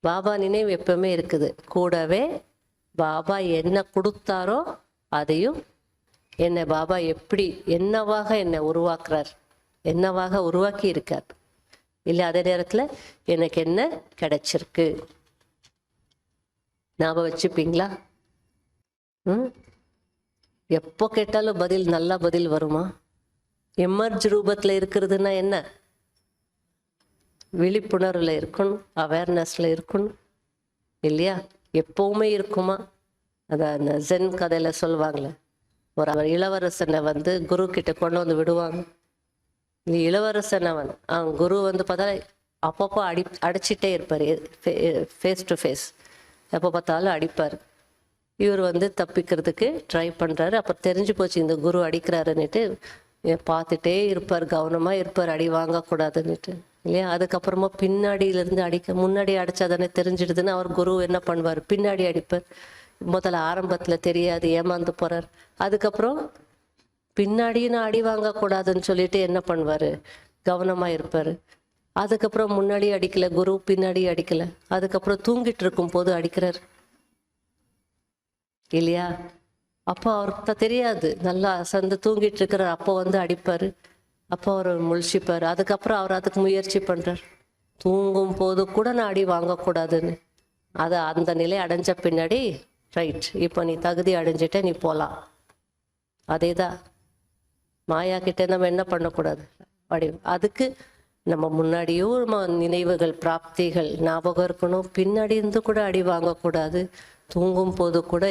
பாபா நினைவு எப்பவுமே இருக்குது. கூடவே பாபா என்ன கொடுத்தாரோ அதையும் என்னை பாபா எப்படி என்னவாக என்னை உருவாக்குறார், என்னவாக உருவாக்கி இருக்கார். இல்லை அதே நேரத்தில் எனக்கு என்ன கிடைச்சிருக்கு ஞாபகம் வச்சுப்பீங்களா? எப்போ கேட்டாலும் பதில் நல்ல பதில் வருமா? எமர்ஜ் ரூபத்தில் இருக்கிறதுனா என்ன? விழிப்புணர்வில் இருக்கணும், அவேர்னஸில் இருக்கணும் இல்லையா? எப்பவுமே இருக்குமா? அதான் ஜென் கதையில் சொல்லுவாங்களே, ஒரு இளவரசனை குரு கிட்ட கொண்டு வந்து விடுவாங்க. இந்த இளவரசன் அவன் குரு பார்த்தா அப்பப்போ அடிச்சிட்டே இருப்பார், ஃபேஸ் டு ஃபேஸ் எப்போ பார்த்தாலும் அடிப்பார். இவர் தப்பிக்கிறதுக்கு ட்ரை பண்ணுறாரு. அப்போ தெரிஞ்சு போச்சு இந்த குரு அடிக்கிறாருன்னுட்டு பார்த்துட்டே இருப்பார், கவனமாக இருப்பார், அடி வாங்கக்கூடாதுன்னுட்டு இல்லையா? அதுக்கப்புறமா பின்னாடியிலேருந்து முன்னாடி அடித்தா தானே தெரிஞ்சிடுதுன்னு அவர் குரு என்ன பண்ணுவார், பின்னாடி அடிப்பார். முதல்ல ஆரம்பத்தில் தெரியாது, ஏமாந்து போகிறார். அதுக்கப்புறம் பின்னாடியும் நான் அடி வாங்கக்கூடாதுன்னு சொல்லிட்டு என்ன பண்ணுவார், கவனமாக இருப்பார். அதுக்கப்புறம் முன்னாடி அடிக்கலை குரு, பின்னாடி அடிக்கலை. அதுக்கப்புறம் தூங்கிட்டு இருக்கும் போது அடிக்கிறார் இல்லையா? அப்போ அவருக்கு தெரியாது, நல்லா அசந்து தூங்கிட்டு இருக்கிறார். அப்போ அடிப்பார், அப்போ அவர் முழிச்சிப்பார். அதுக்கப்புறம் அவர் அதுக்கு முயற்சி பண்ணுறார், தூங்கும் போது கூட நான் அடி வாங்கக்கூடாதுன்னு. அதை அந்த நிலை அடைஞ்ச பின்னாடி ரைட், இப்போ நீ தகுதி அடைஞ்சிட்ட, நீ போகலாம். அதே தான் மாயா கிட்டே நம்ம என்ன பண்ணக்கூடாது, அடி. அதுக்கு நம்ம முன்னாடியும் நம்ம நினைவுகள் பிராப்திகள் ஞாபகம் இருக்கணும், பின்னாடி இருந்து கூட அடி வாங்கக்கூடாது. தூங்கும் போது கூட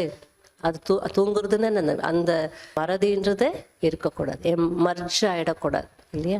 அது தூங்குறதுன்னு அந்த மறதின்றதே இருக்கக்கூடாது, மர்ஜ் ஆகிடக்கூடாது இல்லையா?